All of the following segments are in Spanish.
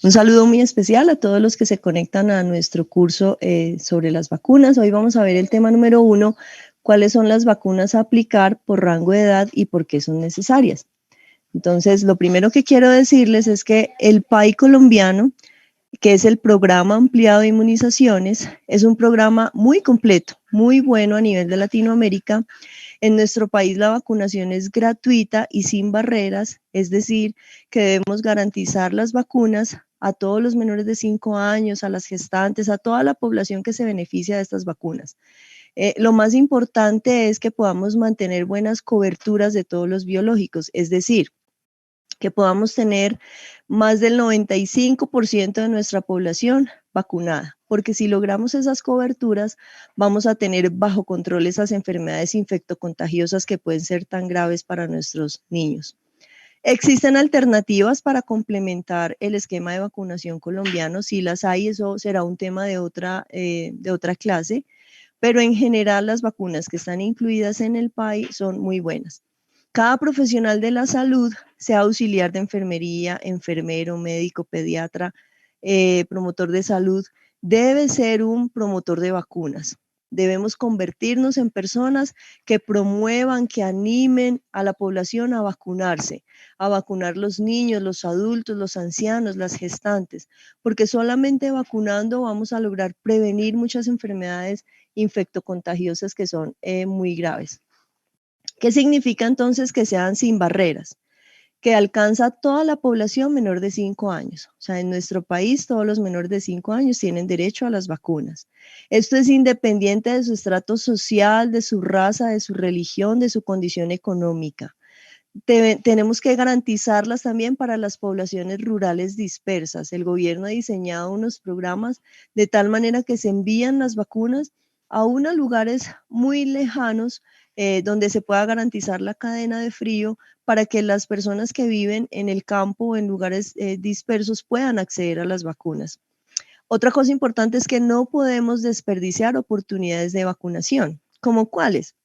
Un saludo muy especial a todos los que se conectan a nuestro curso sobre las vacunas. Hoy vamos a ver el tema número 1, cuáles son las vacunas a aplicar por rango de edad y por qué son necesarias. Entonces, lo primero que quiero decirles es que el PAI colombiano, que es el Programa Ampliado de Inmunizaciones, es un programa muy completo, muy bueno a nivel de Latinoamérica. En nuestro país la vacunación es gratuita y sin barreras, es decir, que debemos garantizar las vacunas a todos los menores de 5 años, a las gestantes, a toda la población que se beneficia de estas vacunas. Lo más importante es que podamos mantener buenas coberturas de todos los biológicos, es decir, que podamos tener más del 95% de nuestra población vacunada, porque si logramos esas coberturas, vamos a tener bajo control esas enfermedades infectocontagiosas que pueden ser tan graves para nuestros niños. ¿Existen alternativas para complementar el esquema de vacunación colombiano? Sí las hay, eso será un tema de otra clase, pero en general las vacunas que están incluidas en el PAI son muy buenas. Cada profesional de la salud, sea auxiliar de enfermería, enfermero, médico, pediatra, promotor de salud, debe ser un promotor de vacunas. Debemos convertirnos en personas que promuevan, que animen a la población a vacunarse, a vacunar los niños, los adultos, los ancianos, las gestantes, porque solamente vacunando vamos a lograr prevenir muchas enfermedades infectocontagiosas que son muy graves. ¿Qué significa entonces que sean sin barreras? Que alcanza a toda la población menor de 5 años. O sea, en nuestro país todos los menores de 5 años tienen derecho a las vacunas. Esto es independiente de su estrato social, de su raza, de su religión, de su condición económica. Tenemos que garantizarlas también para las poblaciones rurales dispersas. El gobierno ha diseñado unos programas de tal manera que se envían las vacunas aún a lugares muy lejanos donde se pueda garantizar la cadena de frío para que las personas que viven en el campo o en lugares dispersos puedan acceder a las vacunas. Otra cosa importante es que no podemos desperdiciar oportunidades de vacunación. ¿Cómo cuáles?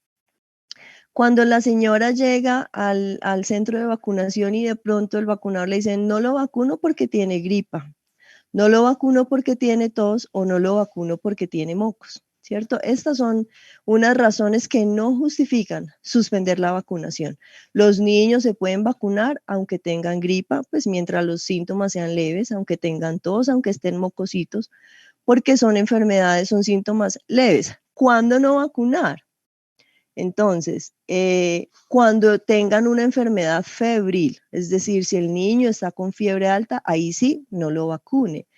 Cuando la señora llega al centro de vacunación y de pronto el vacunador le dice, no lo vacuno porque tiene gripa, no lo vacuno porque tiene tos o no lo vacuno porque tiene mocos, ¿cierto? Estas son unas razones que no justifican suspender la vacunación. Los niños se pueden vacunar aunque tengan gripa, pues mientras los síntomas sean leves, aunque tengan tos, aunque estén mocositos, porque son enfermedades, son síntomas leves. ¿Cuándo no vacunar? Entonces, cuando tengan una enfermedad febril, es decir, si el niño está con fiebre alta, ahí sí, no lo vacune.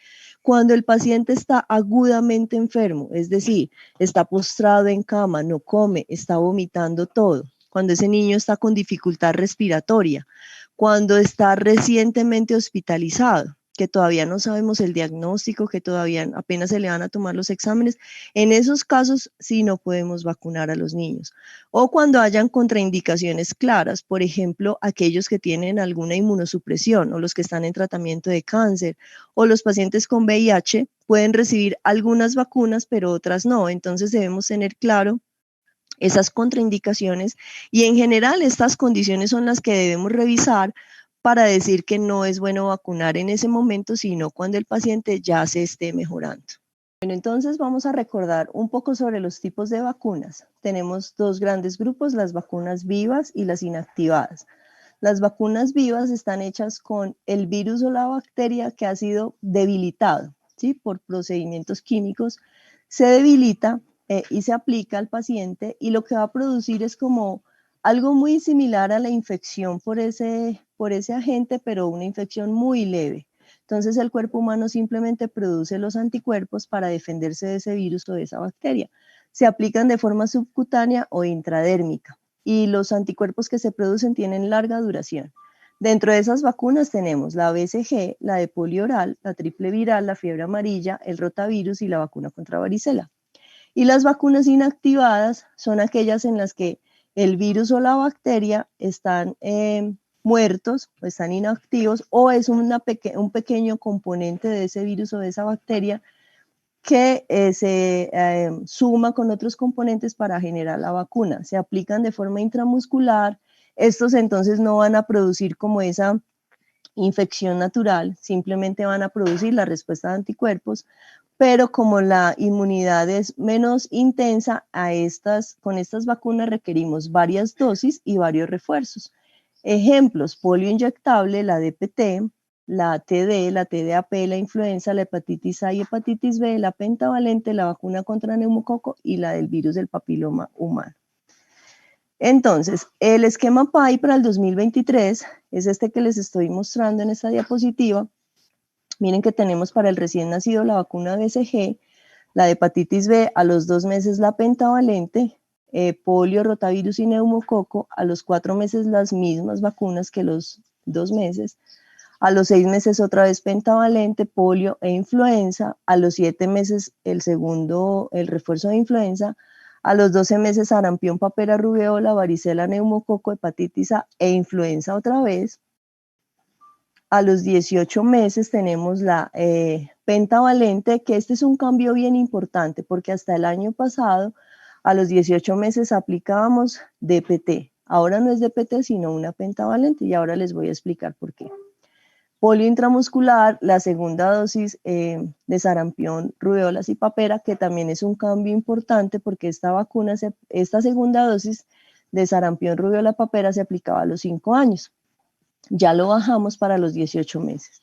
Cuando el paciente está agudamente enfermo, es decir, está postrado en cama, no come, está vomitando todo. Cuando ese niño está con dificultad respiratoria, cuando está recientemente hospitalizado, que todavía no sabemos el diagnóstico, que todavía apenas se le van a tomar los exámenes, en esos casos sí no podemos vacunar a los niños. O cuando hayan contraindicaciones claras, por ejemplo, aquellos que tienen alguna inmunosupresión o los que están en tratamiento de cáncer o los pacientes con VIH pueden recibir algunas vacunas, pero otras no. Entonces debemos tener claro esas contraindicaciones y en general estas condiciones son las que debemos revisar para decir que no es bueno vacunar en ese momento, sino cuando el paciente ya se esté mejorando. Bueno, entonces vamos a recordar un poco sobre los tipos de vacunas. Tenemos dos grandes grupos, las vacunas vivas y las inactivadas. Las vacunas vivas están hechas con el virus o la bacteria que ha sido debilitado, ¿sí? Por procedimientos químicos. Se debilita y se aplica al paciente y lo que va a producir es como algo muy similar a la infección por ese agente, pero una infección muy leve. Entonces el cuerpo humano simplemente produce los anticuerpos para defenderse de ese virus o de esa bacteria. Se aplican de forma subcutánea o intradérmica y los anticuerpos que se producen tienen larga duración. Dentro de esas vacunas tenemos la BCG, la de polio oral, la triple viral, la fiebre amarilla, el rotavirus y la vacuna contra varicela. Y las vacunas inactivadas son aquellas en las que el virus o la bacteria están muertos o están inactivos o es un pequeño componente de ese virus o de esa bacteria que se suma con otros componentes para generar la vacuna. Se aplican de forma intramuscular. Estos entonces no van a producir como esa infección natural, simplemente van a producir la respuesta de anticuerpos, pero como la inmunidad es menos intensa, con estas vacunas requerimos varias dosis y varios refuerzos. Ejemplos: polio inyectable, la DPT, la TD, la TDAP, la influenza, la hepatitis A y hepatitis B, la pentavalente, la vacuna contra neumococo y la del virus del papiloma humano. Entonces, el esquema PAI para el 2023 es este que les estoy mostrando en esta diapositiva. Miren que tenemos para el recién nacido la vacuna BCG, la de hepatitis B a los 2 meses la pentavalente, polio, rotavirus y neumococo, a los 4 meses las mismas vacunas que los 2 meses, a los 6 meses otra vez pentavalente, polio e influenza, a los 7 meses el refuerzo de influenza, a los 12 meses sarampión, papera, rubeola, varicela, neumococo, hepatitis A e influenza otra vez. A los 18 meses tenemos la pentavalente, que este es un cambio bien importante porque hasta el año pasado a los 18 meses aplicábamos DPT. Ahora no es DPT sino una pentavalente y ahora les voy a explicar por qué. Polio intramuscular, la segunda dosis de sarampión, rubeolas y papera, que también es un cambio importante porque esta segunda dosis de sarampión, rubeola, papera se aplicaba a los 5 años. Ya lo bajamos para los 18 meses.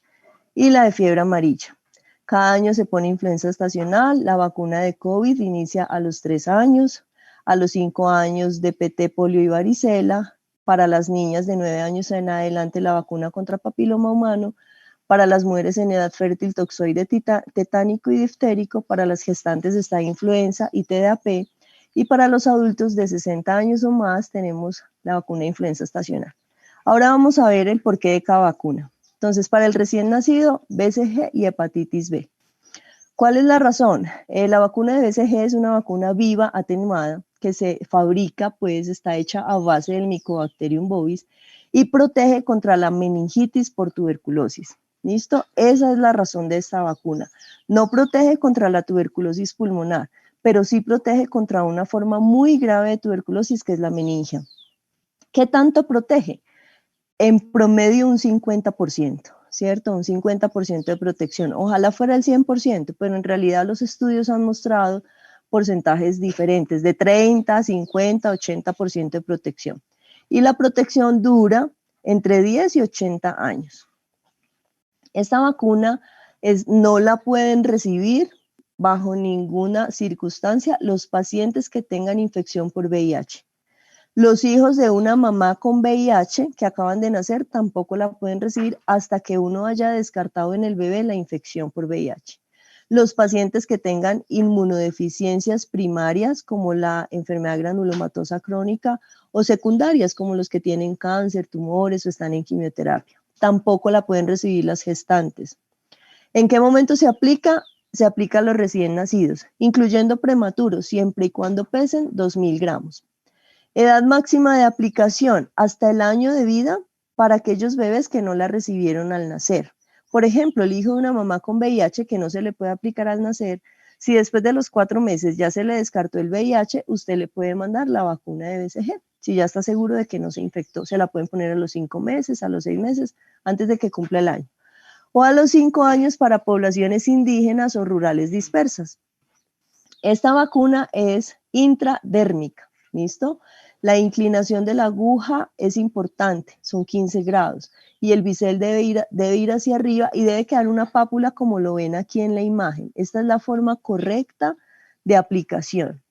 Y la de fiebre amarilla. Cada año se pone influenza estacional. La vacuna de COVID inicia a los 3 años. A los 5 años DPT, polio y varicela. Para las niñas de 9 años en adelante la vacuna contra papiloma humano. Para las mujeres en edad fértil toxoide tetánico y diftérico. Para las gestantes está influenza y TDAP. Y para los adultos de 60 años o más tenemos la vacuna de influenza estacional. Ahora vamos a ver el porqué de cada vacuna. Entonces, para el recién nacido, BCG y hepatitis B. ¿Cuál es la razón? La vacuna de BCG es una vacuna viva atenuada que se fabrica, pues está hecha a base del Mycobacterium bovis y protege contra la meningitis por tuberculosis. ¿Listo? Esa es la razón de esta vacuna. No protege contra la tuberculosis pulmonar, pero sí protege contra una forma muy grave de tuberculosis que es la meningia. ¿Qué tanto protege? En promedio un 50%, ¿cierto? Un 50% de protección. Ojalá fuera el 100%, pero en realidad los estudios han mostrado porcentajes diferentes, de 30, 50, 80% de protección. Y la protección dura entre 10 y 80 años. Esta vacuna no la pueden recibir bajo ninguna circunstancia los pacientes que tengan infección por VIH. Los hijos de una mamá con VIH que acaban de nacer tampoco la pueden recibir hasta que uno haya descartado en el bebé la infección por VIH. Los pacientes que tengan inmunodeficiencias primarias como la enfermedad granulomatosa crónica o secundarias como los que tienen cáncer, tumores o están en quimioterapia, tampoco la pueden recibir las gestantes. ¿En qué momento se aplica? Se aplica a los recién nacidos, incluyendo prematuros, siempre y cuando pesen 2.000 gramos. Edad máxima de aplicación, hasta el año de vida para aquellos bebés que no la recibieron al nacer. Por ejemplo, el hijo de una mamá con VIH que no se le puede aplicar al nacer, si después de los 4 meses ya se le descartó el VIH, usted le puede mandar la vacuna de BCG. Si ya está seguro de que no se infectó, se la pueden poner a los 5 meses, a los 6 meses, antes de que cumpla el año. O a los 5 años para poblaciones indígenas o rurales dispersas. Esta vacuna es intradérmica. ¿Listo? La inclinación de la aguja es importante, son 15 grados, y el bisel debe ir hacia arriba y debe quedar una pápula como lo ven aquí en la imagen. Esta es la forma correcta de aplicación.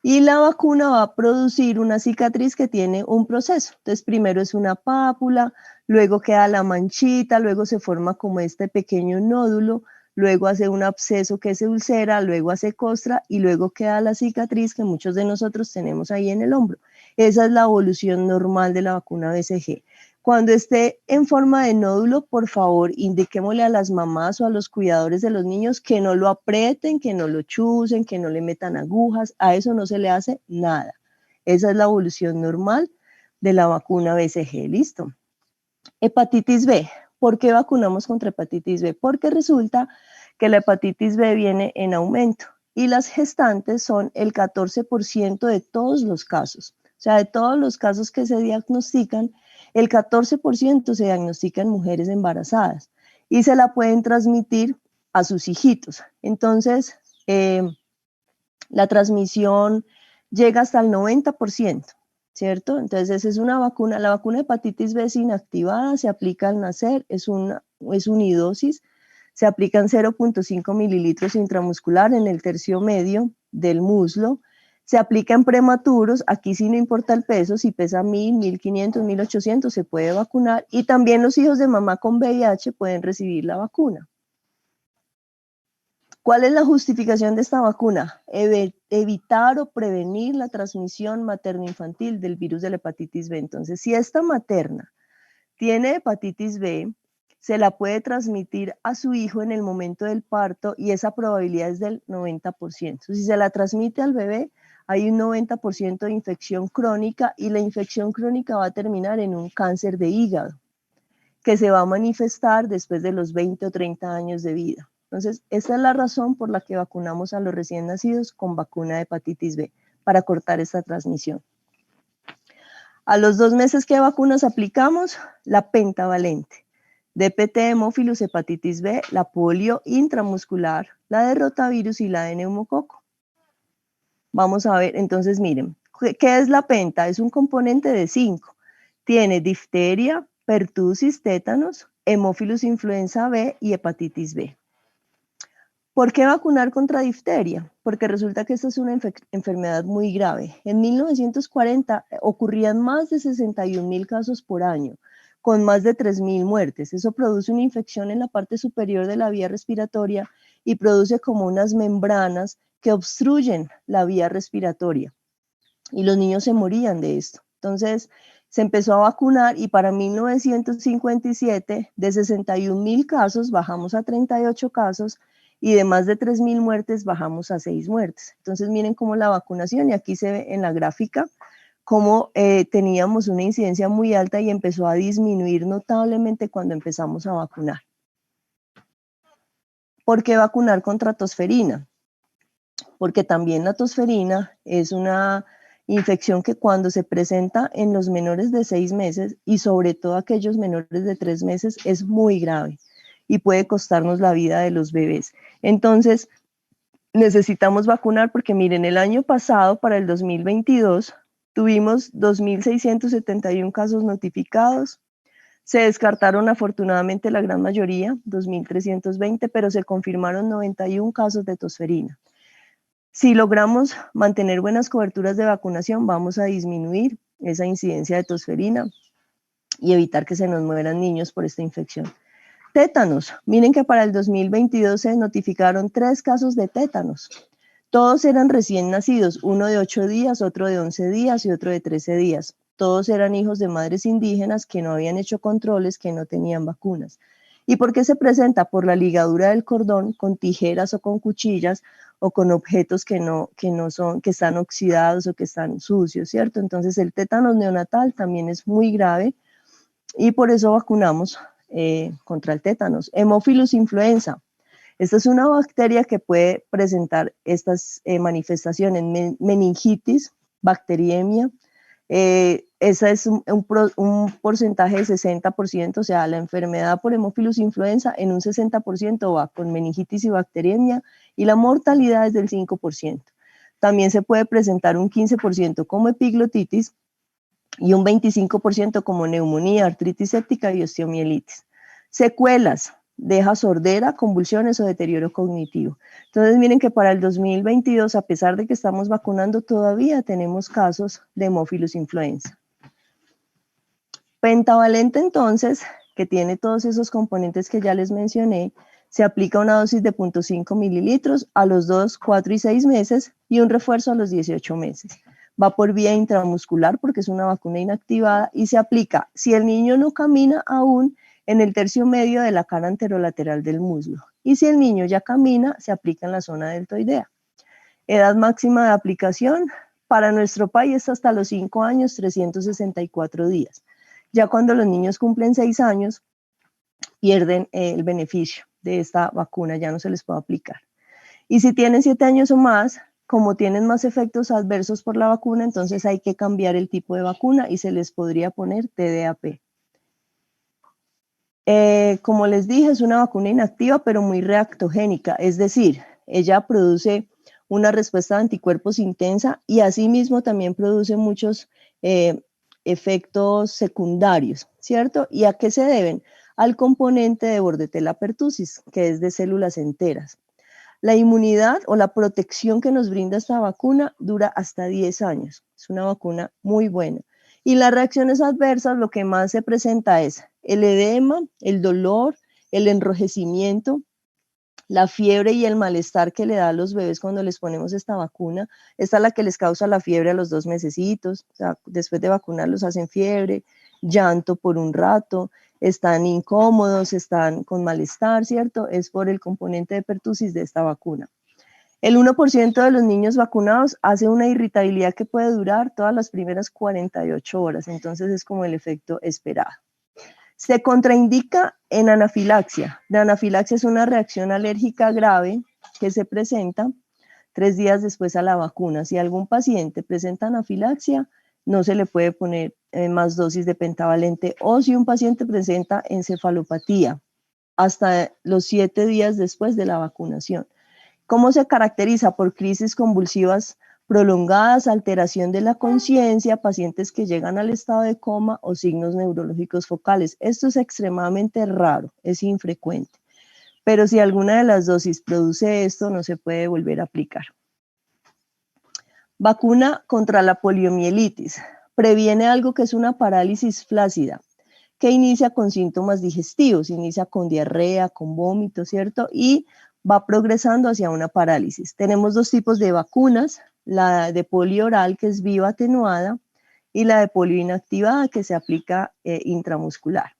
Y la vacuna va a producir una cicatriz que tiene un proceso. Entonces, primero es una pápula, luego queda la manchita, luego se forma como este pequeño nódulo, luego hace un absceso que se ulcera, luego hace costra y luego queda la cicatriz que muchos de nosotros tenemos ahí en el hombro. Esa es la evolución normal de la vacuna BCG. Cuando esté en forma de nódulo, por favor, indiquémosle a las mamás o a los cuidadores de los niños que no lo aprieten, que no lo chusen, que no le metan agujas. A eso no se le hace nada. Esa es la evolución normal de la vacuna BCG. ¿Listo? Hepatitis B. ¿Por qué vacunamos contra hepatitis B? Porque resulta que la hepatitis B viene en aumento y las gestantes son el 14% de todos los casos. O sea, de todos los casos que se diagnostican, El 14% se diagnostica en mujeres embarazadas y se la pueden transmitir a sus hijitos. Entonces, la transmisión llega hasta el 90%, ¿cierto? Entonces, esa es una vacuna. La vacuna de hepatitis B es inactivada, se aplica al nacer, es unidosis, se aplican 0.5 mililitros intramuscular en el tercio medio del muslo. Se aplica en prematuros, aquí sí no importa el peso, si pesa 1000, 1500, 1800 se puede vacunar, y también los hijos de mamá con VIH pueden recibir la vacuna. ¿Cuál es la justificación de esta vacuna? Evitar o prevenir la transmisión materno-infantil del virus de la hepatitis B. Entonces, si esta materna tiene hepatitis B, se la puede transmitir a su hijo en el momento del parto y esa probabilidad es del 90%. Si se la transmite al bebé, hay un 90% de infección crónica y la infección crónica va a terminar en un cáncer de hígado que se va a manifestar después de los 20 o 30 años de vida. Entonces, esa es la razón por la que vacunamos a los recién nacidos con vacuna de hepatitis B, para cortar esta transmisión. A los 2 meses, ¿qué vacunas aplicamos? La pentavalente. DPT, hemófilus, hepatitis B, la polio intramuscular, la de rotavirus y la de neumococo. Vamos a ver, entonces miren, ¿qué es la penta? Es un componente de 5. Tiene difteria, pertussis, tétanos, hemófilus influenza B y hepatitis B. ¿Por qué vacunar contra difteria? Porque resulta que esta es una enfermedad muy grave. En 1940 ocurrían más de 61,000 casos por año, con más de 3,000 muertes. Eso produce una infección en la parte superior de la vía respiratoria y produce como unas membranas que obstruyen la vía respiratoria. Y los niños se morían de esto. Entonces, se empezó a vacunar y para 1957, de 61,000 casos, bajamos a 38 casos y de más de 3,000 muertes, bajamos a 6 muertes. Entonces, miren cómo la vacunación, y aquí se ve en la gráfica, cómo teníamos una incidencia muy alta y empezó a disminuir notablemente cuando empezamos a vacunar. ¿Por qué vacunar contra tosferina? Porque también la tosferina es una infección que cuando se presenta en los menores de 6 meses y sobre todo aquellos menores de 3 meses es muy grave y puede costarnos la vida de los bebés. Entonces, necesitamos vacunar porque miren, el año pasado, para el 2022, tuvimos 2,671 casos notificados. Se descartaron afortunadamente la gran mayoría, 2,320, pero se confirmaron 91 casos de tosferina. Si logramos mantener buenas coberturas de vacunación, vamos a disminuir esa incidencia de tosferina y evitar que se nos mueran niños por esta infección. Tétanos. Miren que para el 2022 se notificaron 3 casos de tétanos. Todos eran recién nacidos, uno de 8 días, otro de 11 días y otro de 13 días. Todos eran hijos de madres indígenas que no habían hecho controles, que no tenían vacunas. ¿Y por qué se presenta? Por la ligadura del cordón con tijeras o con cuchillas o con objetos que están oxidados o que están sucios, ¿cierto? Entonces el tétanos neonatal también es muy grave y por eso vacunamos contra el tétanos. Hemófilus influenza. Esta es una bacteria que puede presentar estas manifestaciones, meningitis, bacteriemia. Esa es un porcentaje de 60%, o sea, la enfermedad por hemófilus influenza en un 60% va con meningitis y bacteriemia y la mortalidad es del 5%. También se puede presentar un 15% como epiglotitis y un 25% como neumonía, artritis séptica y osteomielitis. Secuelas, deja sordera, convulsiones o deterioro cognitivo. Entonces miren que para el 2022, a pesar de que estamos vacunando, todavía tenemos casos de hemófilus influenza. Pentavalente entonces, que tiene todos esos componentes que ya les mencioné, se aplica una dosis de 0.5 mililitros a los 2, 4 y 6 meses y un refuerzo a los 18 meses. Va por vía intramuscular porque es una vacuna inactivada y se aplica si el niño no camina aún en el tercio medio de la cara anterolateral del muslo. Y si el niño ya camina, se aplica en la zona deltoidea. Edad máxima de aplicación para nuestro país es hasta los 5 años, 364 días. Ya cuando los niños cumplen 6 años, pierden el beneficio de esta vacuna, ya no se les puede aplicar. Y si tienen 7 años o más, como tienen más efectos adversos por la vacuna, entonces hay que cambiar el tipo de vacuna y se les podría poner TDAP. Como les dije, es una vacuna inactiva, pero muy reactogénica, es decir, ella produce una respuesta de anticuerpos intensa y asimismo también produce muchos efectos secundarios, ¿cierto? ¿Y a qué se deben? Al componente de Bordetella pertussis, que es de células enteras. La inmunidad o la protección que nos brinda esta vacuna dura hasta 10 años. Es una vacuna muy buena. Y las reacciones adversas, lo que más se presenta es el edema, el dolor, el enrojecimiento, la fiebre y el malestar que le da a los bebés cuando les ponemos esta vacuna. Esta es la que les causa la fiebre a los 2 mesecitos. O sea, después de vacunarlos hacen fiebre, llanto por un rato, están incómodos, están con malestar, ¿cierto? Es por el componente de pertussis de esta vacuna. El 1% de los niños vacunados hace una irritabilidad que puede durar todas las primeras 48 horas, entonces es como el efecto esperado. Se contraindica en anafilaxia. La anafilaxia es una reacción alérgica grave que se presenta 3 días después a la vacuna. Si algún paciente presenta anafilaxia, no se le puede poner más dosis de pentavalente, o si un paciente presenta encefalopatía hasta los 7 días después de la vacunación. ¿Cómo se caracteriza? Por crisis convulsivas prolongadas, alteración de la conciencia, pacientes que llegan al estado de coma o signos neurológicos focales. Esto es extremadamente raro, es infrecuente. Pero si alguna de las dosis produce esto, no se puede volver a aplicar. Vacuna contra la poliomielitis. Previene algo que es una parálisis flácida, que inicia con síntomas digestivos, inicia con diarrea, con vómito, ¿cierto? Y va progresando hacia una parálisis. Tenemos 2 tipos de vacunas, la de polio oral, que es viva atenuada, y la de polio inactivada, que se aplica intramuscular.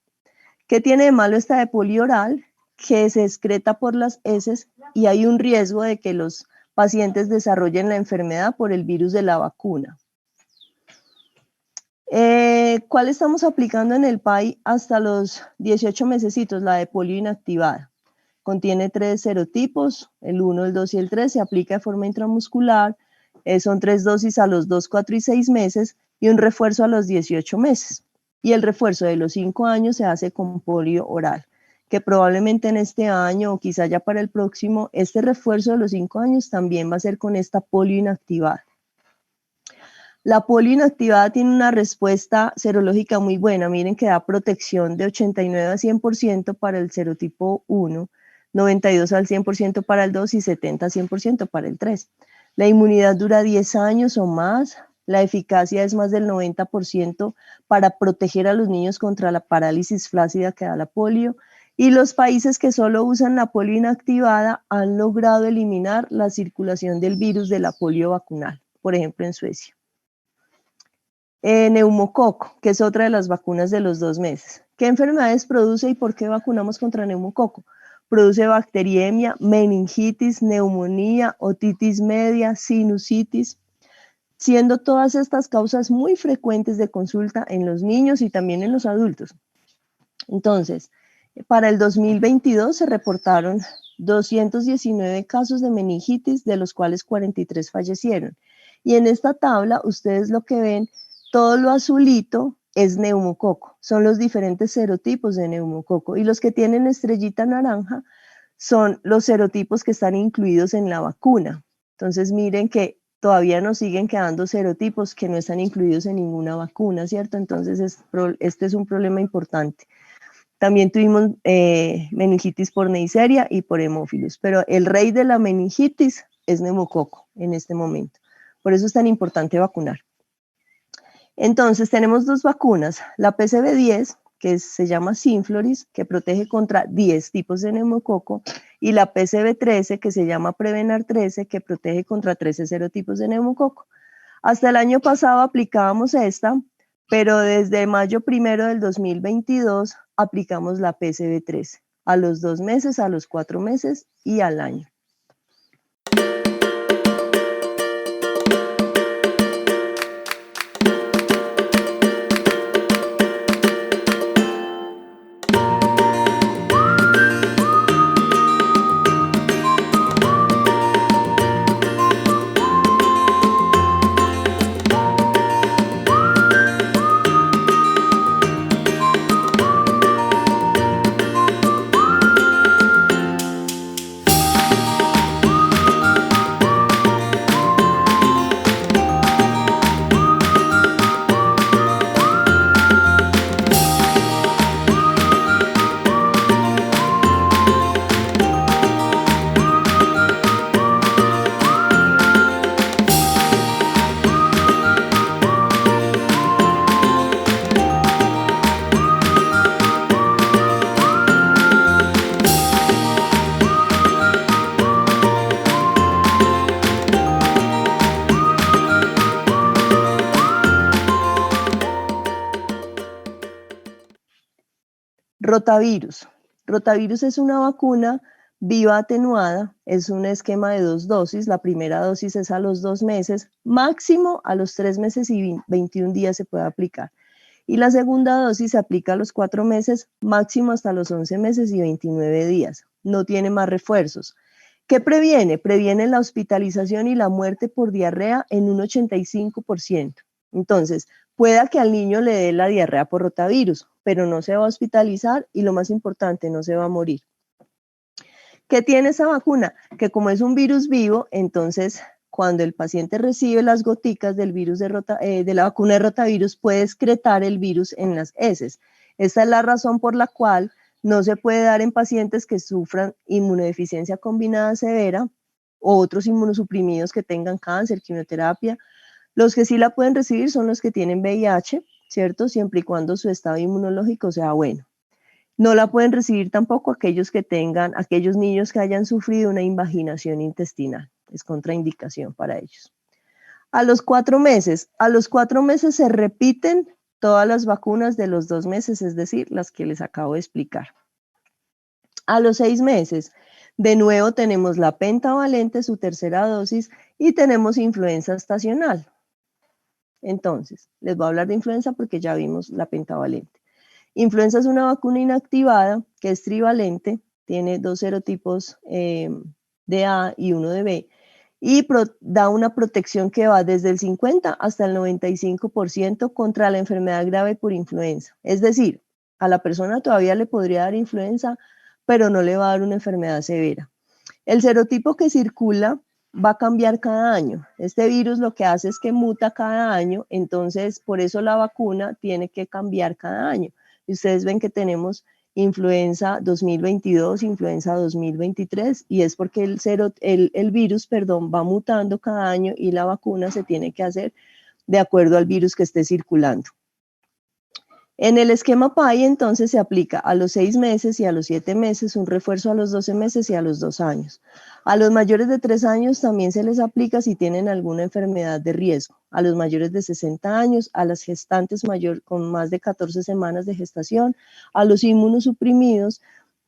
¿Qué tiene de malo esta de polio oral? Que se excreta por las heces y hay un riesgo de que los pacientes desarrollen la enfermedad por el virus de la vacuna. ¿Cuál estamos aplicando en el PAI hasta los 18 mesecitos? La de polio inactivada. Contiene 3 serotipos, el 1, el 2 y el 3, se aplica de forma intramuscular, son 3 dosis a los 2, 4 y 6 meses y un refuerzo a los 18 meses. Y el refuerzo de los 5 años se hace con polio oral, que probablemente en este año o quizá ya para el próximo, este refuerzo de los 5 años también va a ser con esta polio inactivada. La polio inactivada tiene una respuesta serológica muy buena. Miren que da protección de 89 a 100% para el serotipo 1, 92 al 100% para el 2 y 70 a 100% para el 3. La inmunidad dura 10 años o más. La eficacia es más del 90% para proteger a los niños contra la parálisis flácida que da la polio. Y los países que solo usan la polio inactivada han logrado eliminar la circulación del virus de la polio vacunal, por ejemplo en Suecia. Neumococo, que es otra de las vacunas de los 2 meses. ¿Qué enfermedades produce y por qué vacunamos contra neumococo? Produce bacteriemia, meningitis, neumonía, otitis media, sinusitis, siendo todas estas causas muy frecuentes de consulta en los niños y también en los adultos. Entonces, para el 2022 se reportaron 219 casos de meningitis, de los cuales 43 fallecieron. Y en esta tabla ustedes lo que ven, todo lo azulito es neumococo, son los diferentes serotipos de neumococo y los que tienen estrellita naranja son los serotipos que están incluidos en la vacuna. Entonces miren que todavía nos siguen quedando serotipos que no están incluidos en ninguna vacuna, ¿cierto? Entonces este es un problema importante. También tuvimos meningitis por Neisseria y por Haemophilus, pero el rey de la meningitis es neumococo en este momento. Por eso es tan importante vacunar. Entonces tenemos 2 vacunas, la PCV10, que se llama Synfloris, que protege contra 10 tipos de neumococo, y la PCV13, que se llama Prevenar 13, que protege contra 13 serotipos de neumococo. Hasta el año pasado aplicábamos esta, pero desde mayo 1 del 2022 aplicamos la PCV13, a los 2 meses, a los 4 meses y al año. Rotavirus. Rotavirus es una vacuna viva atenuada, es un esquema de 2 dosis. La primera dosis es a los 2 meses, máximo a los 3 meses y 21 días se puede aplicar. Y la segunda dosis se aplica a los 4 meses, máximo hasta los 11 meses y 29 días. No tiene más refuerzos. ¿Qué previene? Previene la hospitalización y la muerte por diarrea en un 85%. Entonces, pueda que al niño le dé la diarrea por rotavirus, pero no se va a hospitalizar y lo más importante, no se va a morir. ¿Qué tiene esa vacuna? Que como es un virus vivo, entonces cuando el paciente recibe las goticas del virus de la vacuna de rotavirus, puede excretar el virus en las heces. Esta es la razón por la cual no se puede dar en pacientes que sufran inmunodeficiencia combinada severa o otros inmunosuprimidos que tengan cáncer, quimioterapia. Los que sí la pueden recibir son los que tienen VIH, ¿cierto? Siempre y cuando su estado inmunológico sea bueno. No la pueden recibir tampoco aquellos niños que hayan sufrido una invaginación intestinal. Es contraindicación para ellos. A los 4 meses se repiten todas las vacunas de los 2 meses, es decir, las que les acabo de explicar. A los 6 meses, de nuevo tenemos la pentavalente, su tercera dosis, y tenemos influenza estacional. Entonces, les voy a hablar de influenza porque ya vimos la pentavalente. Influenza es una vacuna inactivada que es trivalente, tiene 2 serotipos de A y 1 de B, y da una protección que va desde el 50 hasta el 95% contra la enfermedad grave por influenza. Es decir, a la persona todavía le podría dar influenza, pero no le va a dar una enfermedad severa. El serotipo que circula va a cambiar cada año. Este virus lo que hace es que muta cada año, entonces por eso la vacuna tiene que cambiar cada año. Y ustedes ven que tenemos influenza 2022, influenza 2023, y es porque el virus va mutando cada año y la vacuna se tiene que hacer de acuerdo al virus que esté circulando. En el esquema PAI, entonces, se aplica a los 6 meses y a los 7 meses, un refuerzo a los 12 meses y a los 2 años. A los mayores de 3 años también se les aplica si tienen alguna enfermedad de riesgo. A los mayores de 60 años, a las gestantes con más de 14 semanas de gestación, a los inmunosuprimidos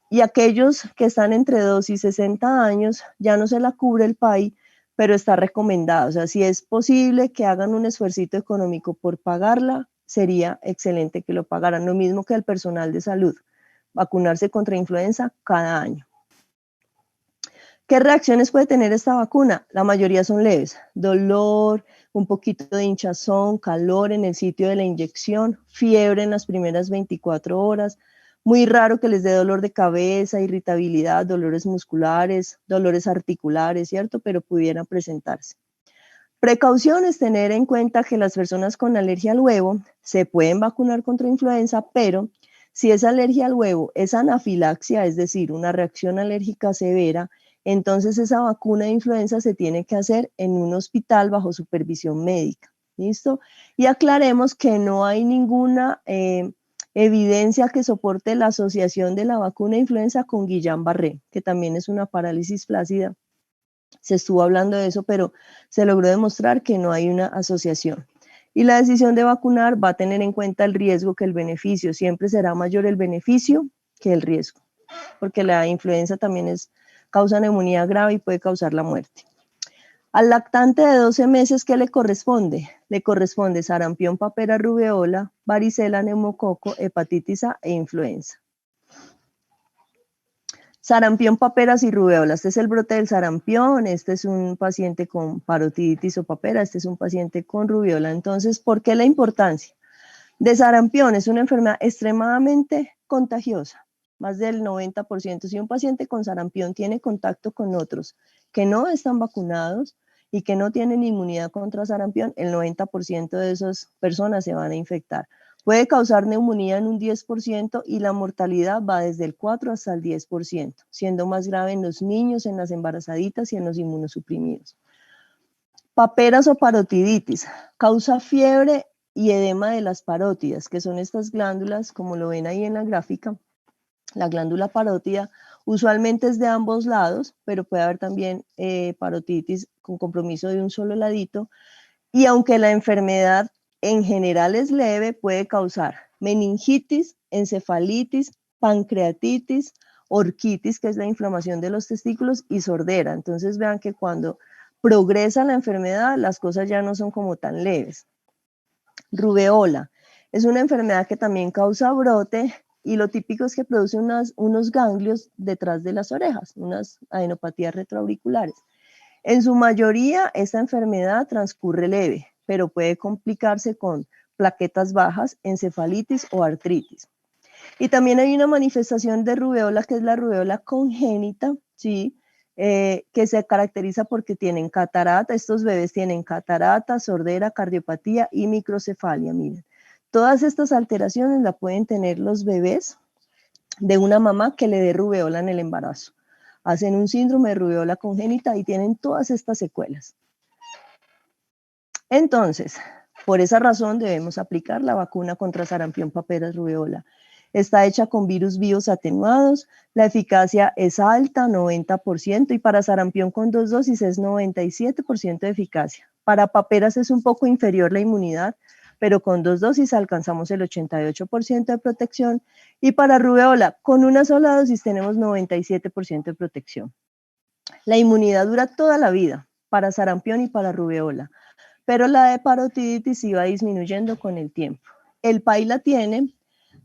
y aquellos que están entre 2 y 60 años, ya no se la cubre el PAI, pero está recomendado. O sea, si es posible que hagan un esfuercito económico por pagarla, sería excelente que lo pagaran, lo mismo que el personal de salud, vacunarse contra influenza cada año. ¿Qué reacciones puede tener esta vacuna? La mayoría son leves, dolor, un poquito de hinchazón, calor en el sitio de la inyección, fiebre en las primeras 24 horas, muy raro que les dé dolor de cabeza, irritabilidad, dolores musculares, dolores articulares, ¿cierto? Pero pudieran presentarse. Precauciones, tener en cuenta que las personas con alergia al huevo se pueden vacunar contra influenza, pero si esa alergia al huevo es anafilaxia, es decir, una reacción alérgica severa, entonces esa vacuna de influenza se tiene que hacer en un hospital bajo supervisión médica. ¿Listo? Y aclaremos que no hay ninguna evidencia que soporte la asociación de la vacuna de influenza con Guillain-Barré, que también es una parálisis flácida. Se estuvo hablando de eso, pero se logró demostrar que no hay una asociación. Y la decisión de vacunar va a tener en cuenta el riesgo que el beneficio. Siempre será mayor el beneficio que el riesgo, porque la influenza también causa neumonía grave y puede causar la muerte. Al lactante de 12 meses, ¿qué le corresponde? Le corresponde sarampión, papera, rubeola, varicela, neumococo, hepatitis A e influenza. Sarampión, paperas y rubeola. Este es el brote del sarampión, este es un paciente con parotiditis o papera, este es un paciente con rubeola. Entonces, ¿por qué la importancia? De sarampión es una enfermedad extremadamente contagiosa, más del 90%. Si un paciente con sarampión tiene contacto con otros que no están vacunados y que no tienen inmunidad contra sarampión, el 90% de esas personas se van a infectar. Puede causar neumonía en un 10% y la mortalidad va desde el 4 hasta el 10%, siendo más grave en los niños, en las embarazaditas y en los inmunosuprimidos. Paperas o parotiditis, causa fiebre y edema de las parótidas, que son estas glándulas, como lo ven ahí en la gráfica. La glándula parótida usualmente es de ambos lados, pero puede haber también parotiditis con compromiso de un solo ladito. Y aunque la enfermedad en general es leve, puede causar meningitis, encefalitis, pancreatitis, orquitis, que es la inflamación de los testículos, y sordera. Entonces vean que cuando progresa la enfermedad, las cosas ya no son como tan leves. Rubeola es una enfermedad que también causa brote y lo típico es que produce unos ganglios detrás de las orejas, unas adenopatías retroauriculares. En su mayoría, esta enfermedad transcurre leve, pero puede complicarse con plaquetas bajas, encefalitis o artritis. Y también hay una manifestación de rubeola que es la rubeola congénita, ¿sí? Que se caracteriza porque tienen catarata, estos bebés tienen catarata, sordera, cardiopatía y microcefalia, miren. Todas estas alteraciones la pueden tener los bebés de una mamá que le dé rubeola en el embarazo. Hacen un síndrome de rubeola congénita y tienen todas estas secuelas. Entonces, por esa razón debemos aplicar la vacuna contra sarampión, paperas, rubeola. Está hecha con virus vivos atenuados, la eficacia es alta, 90%, y para sarampión con 2 dosis es 97% de eficacia. Para paperas es un poco inferior la inmunidad, pero con 2 dosis alcanzamos el 88% de protección, y para rubeola, con una sola dosis tenemos 97% de protección. La inmunidad dura toda la vida, para sarampión y para rubeola, pero la de parotiditis iba disminuyendo con el tiempo. El PAI la tiene.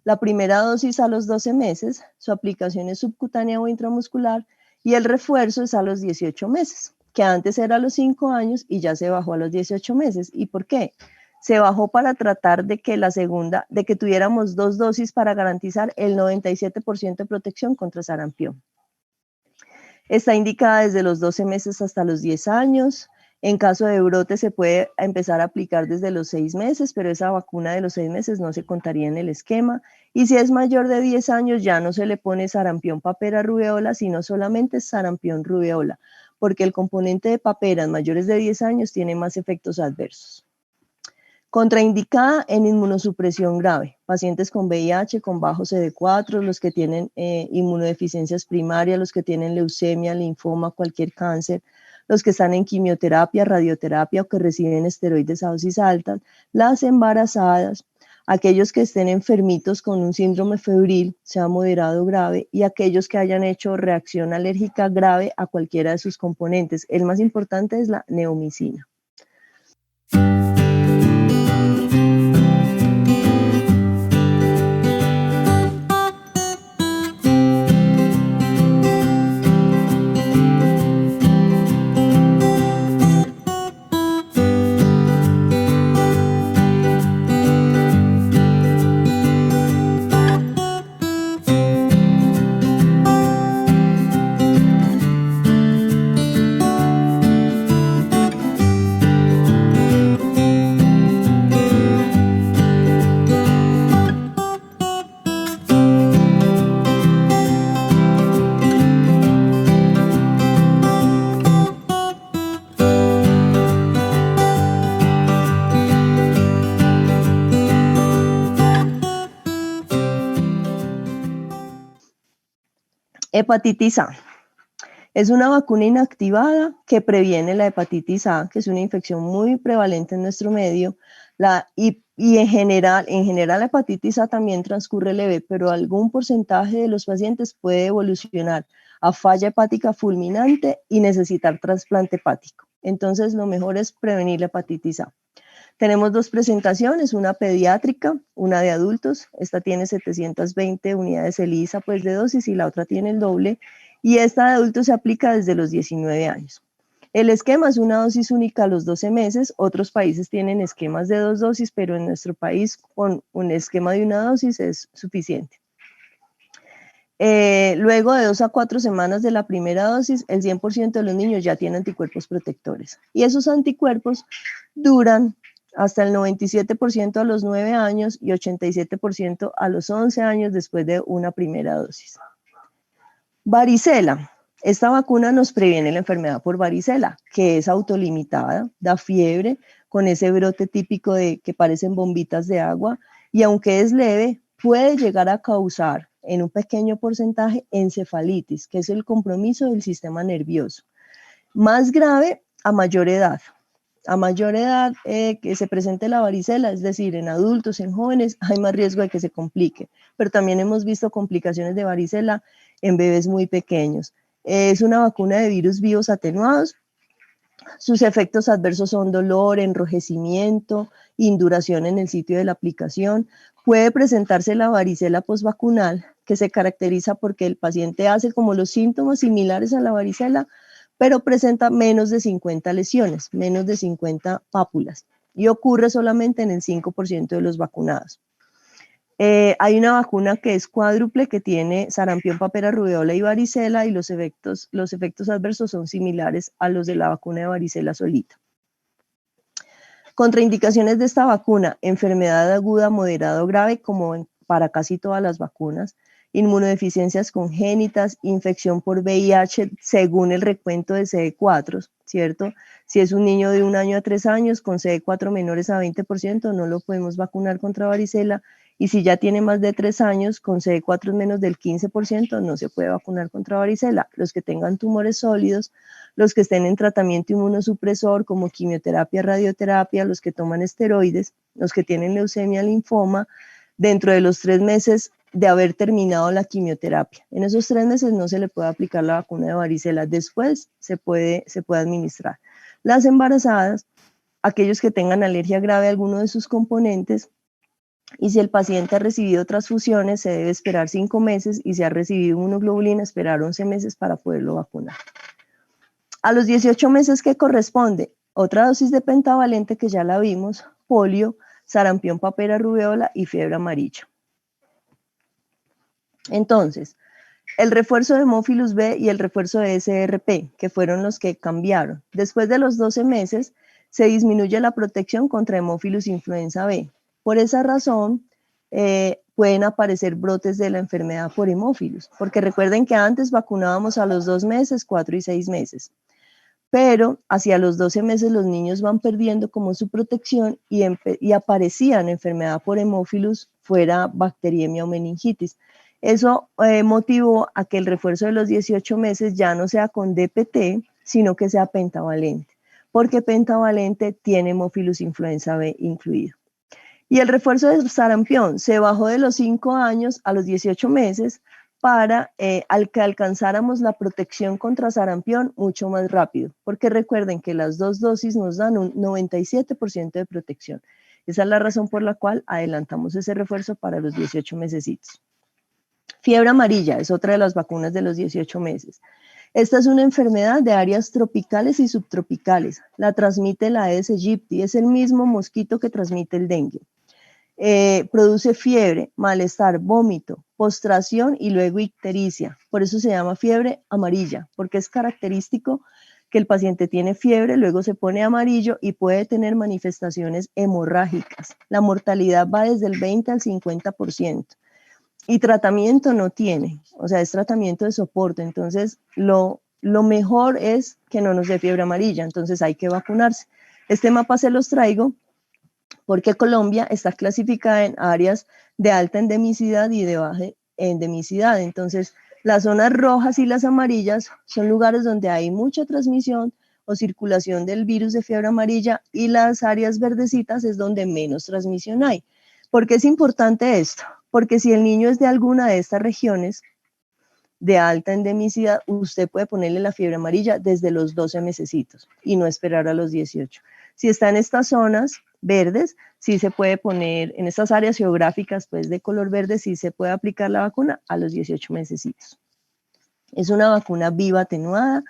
La primera dosis a los 12 meses, su aplicación es subcutánea o intramuscular y el refuerzo es a los 18 meses, que antes era a los 5 años y ya se bajó a los 18 meses. ¿Y por qué? Se bajó para tratar de que tuviéramos 2 dosis para garantizar el 97% de protección contra sarampión. Está indicada desde los 12 meses hasta los 10 años. En caso de brote se puede empezar a aplicar desde los 6 meses, pero esa vacuna de los 6 meses no se contaría en el esquema. Y si es mayor de 10 años ya no se le pone sarampión, papera, rubeola, sino solamente sarampión, rubeola, porque el componente de paperas mayores de 10 años tiene más efectos adversos. Contraindicada en inmunosupresión grave, pacientes con VIH, con bajo CD4, los que tienen inmunodeficiencias primarias, los que tienen leucemia, linfoma, cualquier cáncer, los que están en quimioterapia, radioterapia o que reciben esteroides a dosis altas, las embarazadas, aquellos que estén enfermitos con un síndrome febril, sea moderado o grave, y aquellos que hayan hecho reacción alérgica grave a cualquiera de sus componentes. El más importante es la neomicina. Hepatitis A. Es una vacuna inactivada que previene la hepatitis A, que es una infección muy prevalente en nuestro medio. Y en general la hepatitis A también transcurre leve, pero algún porcentaje de los pacientes puede evolucionar a falla hepática fulminante y necesitar trasplante hepático. Entonces, lo mejor es prevenir la hepatitis A. Tenemos 2 presentaciones, una pediátrica, una de adultos. Esta tiene 720 unidades ELISA pues, de dosis y la otra tiene el doble. Y esta de adultos se aplica desde los 19 años. El esquema es una dosis única a los 12 meses. Otros países tienen esquemas de 2 dosis, pero en nuestro país con un esquema de una dosis es suficiente. Luego de 2 a 4 semanas de la primera dosis, el 100% de los niños ya tienen anticuerpos protectores. Y esos anticuerpos duran hasta el 97% a los 9 años y 87% a los 11 años después de una primera dosis. Varicela. Esta vacuna nos previene la enfermedad por varicela, que es autolimitada, da fiebre, con ese brote típico de que parecen bombitas de agua, y aunque es leve, puede llegar a causar en un pequeño porcentaje encefalitis, que es el compromiso del sistema nervioso. Más grave a mayor edad. A mayor edad que se presente la varicela, es decir, en adultos, en jóvenes, hay más riesgo de que se complique, pero también hemos visto complicaciones de varicela en bebés muy pequeños. Es una vacuna de virus vivos atenuados. Sus efectos adversos son dolor, enrojecimiento, induración en el sitio de la aplicación. Puede presentarse la varicela postvacunal, que se caracteriza porque el paciente hace como los síntomas similares a la varicela, pero presenta menos de 50 lesiones, menos de 50 pápulas, y ocurre solamente en el 5% de los vacunados. Hay una vacuna que es cuádruple, que tiene sarampión, papera, rubeola y varicela, y los efectos adversos son similares a los de la vacuna de varicela solita. Contraindicaciones de esta vacuna: enfermedad aguda, moderada o grave, como para casi todas las vacunas, inmunodeficiencias congénitas, infección por VIH según el recuento de CD4, ¿cierto? Si es un niño de 1 año a 3 años con CD4 menores a 20%, no lo podemos vacunar contra varicela, y si ya tiene más de 3 años con CD4 menos del 15%, no se puede vacunar contra varicela. Los que tengan tumores sólidos, los que estén en tratamiento inmunosupresor como quimioterapia, radioterapia, los que toman esteroides, los que tienen leucemia, linfoma, dentro de los 3 meses de haber terminado la quimioterapia. En esos 3 meses no se le puede aplicar la vacuna de varicela, después se puede administrar. Las embarazadas, aquellos que tengan alergia grave a alguno de sus componentes, y si el paciente ha recibido transfusiones, se debe esperar 5 meses, y si ha recibido inmunoglobulina, esperar 11 meses para poderlo vacunar. A los 18 meses, ¿qué corresponde? Otra dosis de pentavalente que ya la vimos: polio, sarampión, papera, rubeola y fiebre amarilla. Entonces, el refuerzo de Hemófilus B y el refuerzo de SRP, que fueron los que cambiaron. Después de los 12 meses, se disminuye la protección contra Hemófilus influenza B. Por esa razón, pueden aparecer brotes de la enfermedad por hemófilos, porque recuerden que antes vacunábamos a los 2 meses, 4 y 6 meses. Pero hacia los 12 meses los niños van perdiendo como su protección, y aparecían enfermedad por hemófilos, fuera bacteriemia o meningitis. Eso motivó a que el refuerzo de los 18 meses ya no sea con DPT, sino que sea pentavalente, porque pentavalente tiene Hemófilus influenza B incluido. Y el refuerzo de sarampión se bajó de los 5 años a los 18 meses para que alcanzáramos la protección contra sarampión mucho más rápido, porque recuerden que las 2 dosis nos dan un 97% de protección. Esa es la razón por la cual adelantamos ese refuerzo para los 18 mesecitos. Fiebre amarilla es otra de las vacunas de los 18 meses. Esta es una enfermedad de áreas tropicales y subtropicales. La transmite la Aedes aegypti, es el mismo mosquito que transmite el dengue. Produce fiebre, malestar, vómito, postración y luego ictericia. Por eso se llama fiebre amarilla, porque es característico que el paciente tiene fiebre, luego se pone amarillo y puede tener manifestaciones hemorrágicas. La mortalidad va desde el 20 al 50%. Y tratamiento no tiene, o sea, es tratamiento de soporte. Entonces, lo mejor es que no nos dé fiebre amarilla, entonces hay que vacunarse. Este mapa se los traigo porque Colombia está clasificada en áreas de alta endemicidad y de baja endemicidad. Entonces, las zonas rojas y las amarillas son lugares donde hay mucha transmisión o circulación del virus de fiebre amarilla, y las áreas verdecitas es donde menos transmisión hay. ¿Por qué es importante esto? Porque si el niño es de alguna de estas regiones de alta endemicidad, usted puede ponerle la fiebre amarilla desde los 12 mesecitos y no esperar a los 18. Si está en estas zonas verdes, sí se puede poner, en estas áreas geográficas pues de color verde, sí se puede aplicar la vacuna a los 18 mesecitos. Es una vacuna viva atenuada,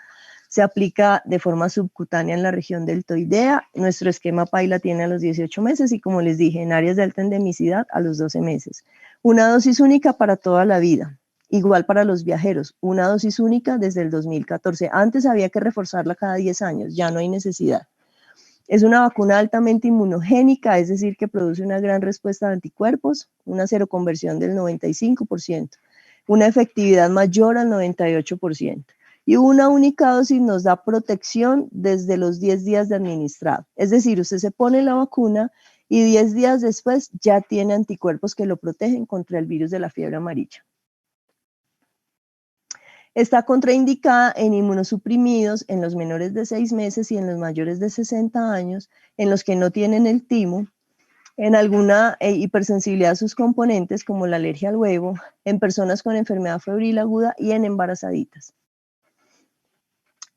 se aplica de forma subcutánea en la región deltoidea. Nuestro esquema PAI la tiene a los 18 meses y, como les dije, en áreas de alta endemicidad a los 12 meses. Una dosis única para toda la vida. Igual para los viajeros, una dosis única desde el 2014. Antes había que reforzarla cada 10 años, ya no hay necesidad. Es una vacuna altamente inmunogénica, es decir, que produce una gran respuesta de anticuerpos, una seroconversión del 95%, una efectividad mayor al 98%. Y una única dosis nos da protección desde los 10 días de administrado. Es decir, usted se pone la vacuna y 10 días después ya tiene anticuerpos que lo protegen contra el virus de la fiebre amarilla. Está contraindicada en inmunosuprimidos en los menores de 6 meses y en los mayores de 60 años, en los que no tienen el timo, en alguna hipersensibilidad a sus componentes, como la alergia al huevo, en personas con enfermedad febril aguda y en embarazaditas.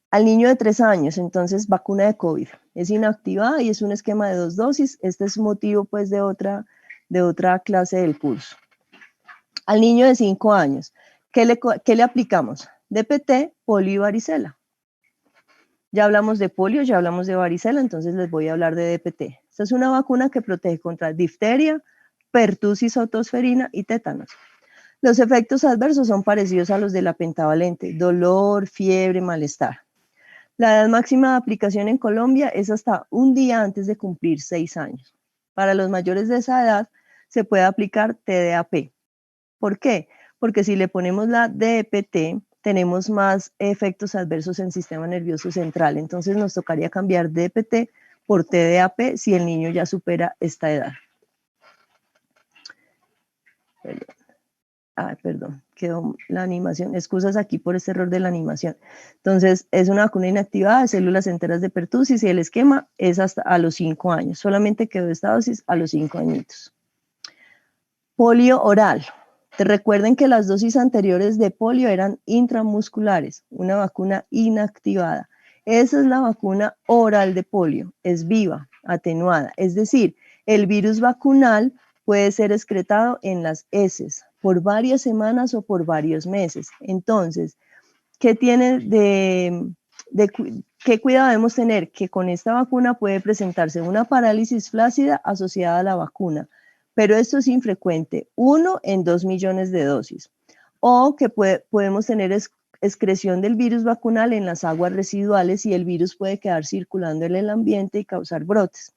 Al niño de 3 años, entonces, vacuna de COVID. Es inactivada y es un esquema de 2 dosis. Este es motivo, pues, de otra clase del curso. Al niño de 5 años, ¿qué le aplicamos? DPT, polio y varicela. Ya hablamos de polio, ya hablamos de varicela, entonces les voy a hablar de DPT. Esta es una vacuna que protege contra difteria, pertusis otosferina y tétanos. Los efectos adversos son parecidos a los de la pentavalente: dolor, fiebre, malestar. La edad máxima de aplicación en Colombia es hasta un día antes de cumplir 6 años. Para los mayores de esa edad se puede aplicar TDAP. ¿Por qué? Porque si le ponemos la DPT, tenemos más efectos adversos en el sistema nervioso central. Entonces nos tocaría cambiar DPT por TDAP si el niño ya supera esta edad. Perdón, quedó la animación. Excusas aquí por este error de la animación. Entonces, es una vacuna inactivada de células enteras de pertusis y el esquema es hasta a los 5 años. Solamente quedó esta dosis a los 5 añitos. Polio oral. Te recuerden que las dosis anteriores de polio eran intramusculares, una vacuna inactivada. Esa es la vacuna oral de polio, es viva, atenuada. Es decir, el virus vacunal puede ser excretado en las heces por varias semanas o por varios meses. Entonces, ¿qué cuidado debemos tener? Que con esta vacuna puede presentarse una parálisis flácida asociada a la vacuna, pero esto es infrecuente, 1 en 2 millones de dosis. O que podemos tener excreción del virus vacunal en las aguas residuales y el virus puede quedar circulando en el ambiente y causar brotes.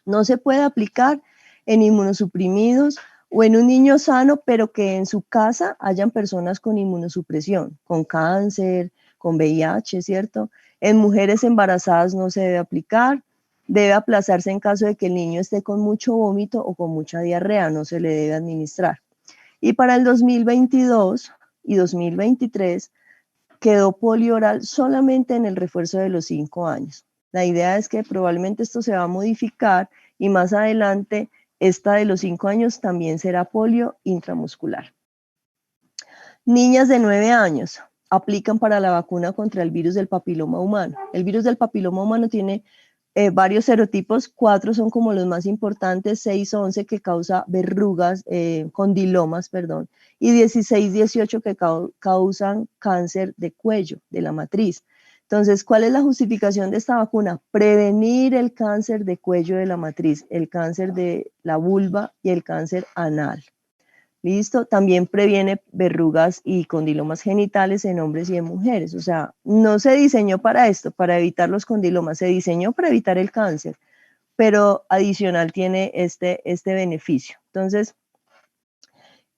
No se puede aplicar en inmunosuprimidos o en un niño sano, pero que en su casa hayan personas con inmunosupresión, con cáncer, con VIH, ¿cierto? En mujeres embarazadas no se debe aplicar, debe aplazarse en caso de que el niño esté con mucho vómito o con mucha diarrea, no se le debe administrar. Y para el 2022 y 2023 quedó polio oral solamente en el refuerzo de los 5 años. La idea es que probablemente esto se va a modificar y más adelante esta de los 5 años también será polio intramuscular. Niñas de 9 años aplican para la vacuna contra el virus del papiloma humano. El virus del papiloma humano tiene varios serotipos, 4 son como los más importantes, 6, 11 que causa verrugas, condilomas, perdón, y 16, 18 que causan cáncer de cuello, de la matriz. Entonces, ¿cuál es la justificación de esta vacuna? Prevenir el cáncer de cuello de la matriz, el cáncer de la vulva y el cáncer anal. ¿Listo? También previene verrugas y condilomas genitales en hombres y en mujeres. O sea, no se diseñó para esto, para evitar los condilomas, se diseñó para evitar el cáncer, pero adicional tiene este beneficio. Entonces,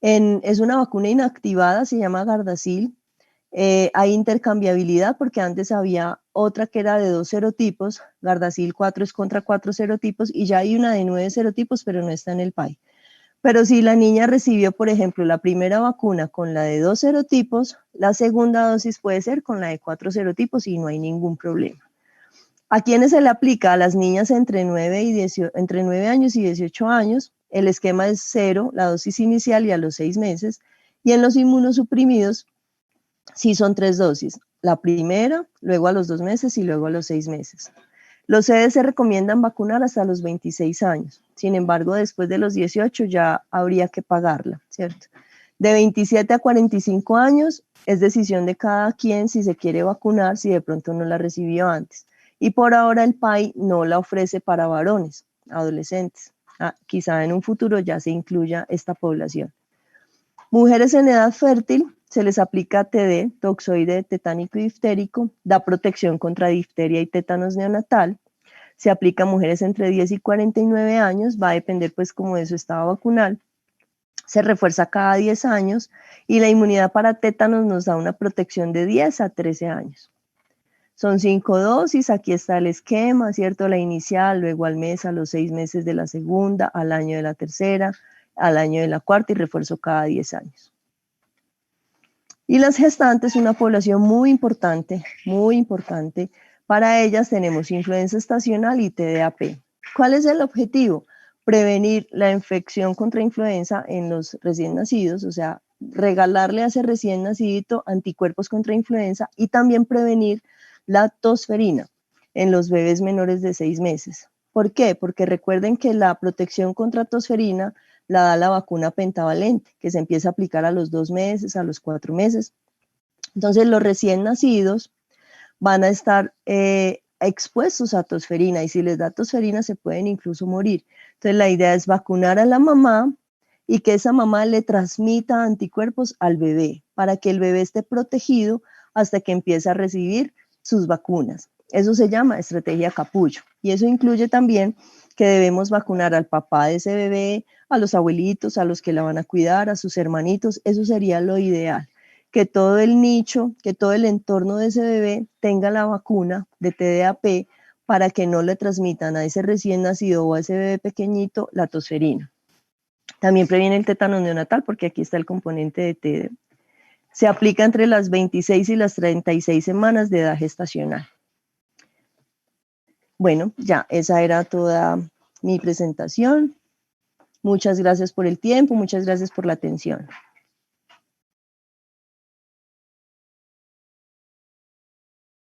es una vacuna inactivada, se llama Gardasil. Hay intercambiabilidad porque antes había otra que era de 2 serotipos, Gardasil 4 es contra 4 serotipos y ya hay una de 9 serotipos, pero no está en el PAI. Pero si la niña recibió, por ejemplo, la primera vacuna con la de 2 serotipos, la segunda dosis puede ser con la de 4 serotipos y no hay ningún problema. ¿A quiénes se le aplica? A las niñas entre 9 años y 18 años. El esquema es 0, la dosis inicial y a los 6 meses. Y en los inmunosuprimidos, sí son 3 dosis. La primera, luego a los 2 meses y luego a los 6 meses. Los CDC recomiendan vacunar hasta los 26 años. Sin embargo, después de los 18 ya habría que pagarla, ¿cierto? De 27 a 45 años es decisión de cada quien si se quiere vacunar, si de pronto no la recibió antes. Y por ahora el PAI no la ofrece para varones, adolescentes. Quizá en un futuro ya se incluya esta población. Mujeres en edad fértil, se les aplica TD, toxoide tetánico y diftérico, da protección contra difteria y tétanos neonatal. Se aplica a mujeres entre 10 y 49 años, va a depender pues como de su estado vacunal. Se refuerza cada 10 años y la inmunidad para tétanos nos da una protección de 10 a 13 años. Son 5 dosis, aquí está el esquema, ¿cierto? La inicial, luego al mes, a los 6 meses de la segunda, al año de la tercera, al año de la cuarta y refuerzo cada 10 años. Y las gestantes, una población muy importante, muy importante. Para ellas tenemos influenza estacional y TDAP. ¿Cuál es el objetivo? Prevenir la infección contra influenza en los recién nacidos, o sea, regalarle a ese recién nacidito anticuerpos contra influenza y también prevenir la tosferina en los bebés menores de 6 meses. ¿Por qué? Porque recuerden que la protección contra tosferina la da la vacuna pentavalente, que se empieza a aplicar a los 2 meses, a los 4 meses. Entonces, los recién nacidos van a estar expuestos a tosferina y si les da tosferina se pueden incluso morir. Entonces, la idea es vacunar a la mamá y que esa mamá le transmita anticuerpos al bebé para que el bebé esté protegido hasta que empiece a recibir sus vacunas. Eso se llama estrategia capullo y eso incluye también que debemos vacunar al papá de ese bebé, a los abuelitos, a los que la van a cuidar, a sus hermanitos. Eso sería lo ideal, que todo el nicho, que todo el entorno de ese bebé tenga la vacuna de TDAP para que no le transmitan a ese recién nacido o a ese bebé pequeñito la tosferina. También previene el tétano neonatal porque aquí está el componente de TD. Se aplica entre las 26 y las 36 semanas de edad gestacional. Bueno, ya, esa era toda mi presentación. Muchas gracias por el tiempo, muchas gracias por la atención.